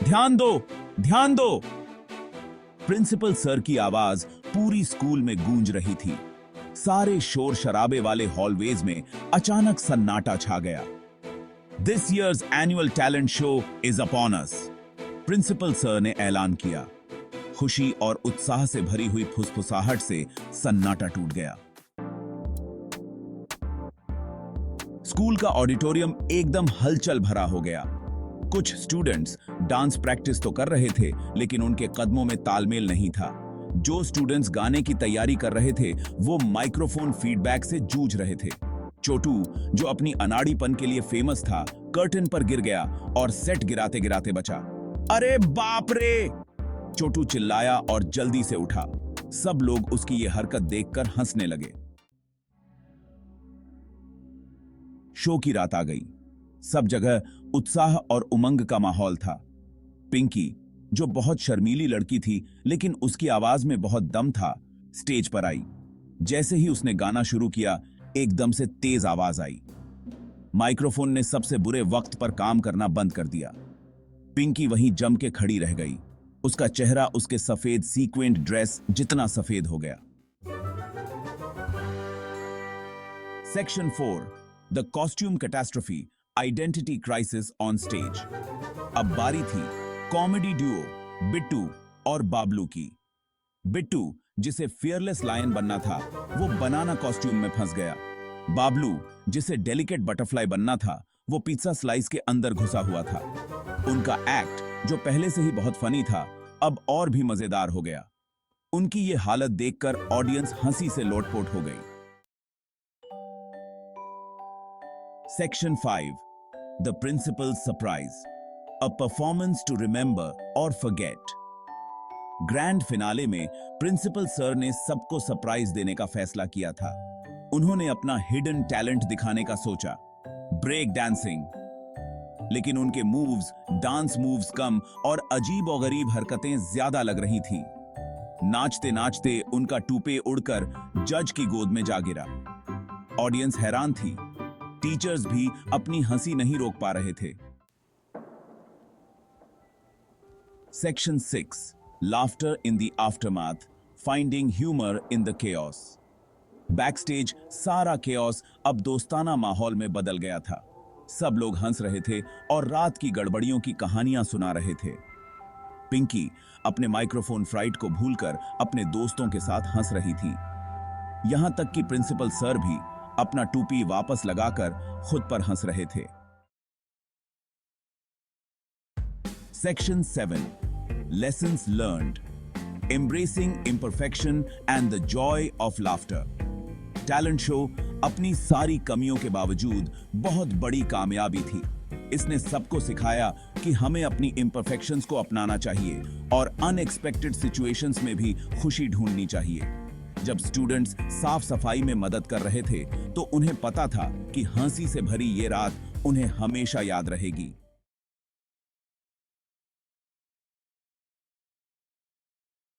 ध्यान दो, ध्यान दो। प्रिंसिपल सर की आवाज पूरी स्कूल में गूंज रही थी। सारे शोर शराबे वाले हॉलवेज में अचानक सन्नाटा छा गया। This year's annual talent show is upon us, principal sir ने ऐलान किया। खुशी और उत्साह से भरी हुई फुसफुसाहट से सन्नाटा टूट गया। स्कूल का ऑडिटोरियम एकदम हलचल भरा हो गया। कुछ स्टूडेंट्स डांस प्रैक्टिस तो कर रहे थे, लेकिन उनके कदमों में तालमेल नहीं था। जो स्टूडेंट्स गाने की तैयारी कर रहे थे, वो माइक्रोफोन फीडबैक से जूझ रहे थे। छोटू, जो अपनी अनाड़ीपन के लिए फेमस था, कर्टन पर गिर गया और सेट गिराते गिराते बचा। अरे बाप रे! छोटू चिल्लाया और जल्दी से उठा। सब लोग उसकी ये हरकत देखकर हंसने लगे। शो की रात आ गई। सब जगह उत्साह और उमंग का माहौल था। पिंकी, जो बहुत शर्मीली लड़की थी लेकिन उसकी आवाज में बहुत दम था, स्टेज पर आई। जैसे ही उसने गाना शुरू किया, एकदम से तेज आवाज आई। माइक्रोफोन ने सबसे बुरे वक्त पर काम करना बंद कर दिया। पिंकी वहीं जम के खड़ी रह गई। उसका चेहरा उसके सफेद सीक्वेंट ड्रेस जितना सफेद हो गया। Section 4, the costume catastrophe, identity crisis on stage. अब बारी थी कॉमेडी ड्यूओ बिट्टू और बाबलू की। बिट्टू, जिसे फियरलेस लायन बनना था, वो बनाना कॉस्ट्यूम में फंस गया। बाबलू, जिसे डेलिकेट बटरफ्लाई बनना था, वो पिज्जा स्लाइस के अंदर घुसा हुआ था। उनका एक्ट, जो पहले से ही बहुत फनी था, अब और भी मजेदार हो गया। उनकी ये हालत देखकर ऑडियंस हंसी से लोटपोट हो गई। Section 5, the principal surprise, a performance to remember और फॉरगेट। ग्रैंड फिनाले में प्रिंसिपल सर ने सबको सरप्राइज देने का फैसला किया था। उन्होंने अपना हिडन टैलेंट दिखाने का सोचा, ब्रेक डांसिंग। लेकिन उनके मूव्स डांस मूव्स कम और अजीब और गरीब हरकतें ज्यादा लग रही थीं। नाचते नाचते उनका टूपे उड़कर जज की गोद में जा गिरा। ऑडियंस हैरान थी। टीचर्स भी अपनी हंसी नहीं रोक पा रहे थे। Section 6, laughter in the aftermath, finding humour in the chaos. Backstage सारा केओस अब दोस्ताना माहौल में बदल गया था। सब लोग हंस रहे थे और रात की गड़बड़ियों की कहानियां सुना रहे थे। पिंकी अपने माइक्रोफोन फ्राइट को भूलकर अपने दोस्तों के साथ हंस रही थी। यहां तक कि प्रिंसिपल सर भी अपना टोपी वापस लगाकर खुद पर हंस रहे थे। Section 7, lessons learned, embracing imperfection and the joy of laughter. Talent show अपनी सारी कमियों के बावजूद बहुत बड़ी कामयाबी थी। इसने सबको सिखाया कि हमें अपनी इम्परफेक्शंस को अपनाना चाहिए और अनएक्सपेक्टेड सिचुएशंस में भी खुशी ढूंढनी चाहिए। जब स्टूडेंट्स साफ सफाई में मदद कर रहे थे, तो उन्हें पता था कि हंसी से भरी ये रात उन्हें हमेशा याद रहेगी।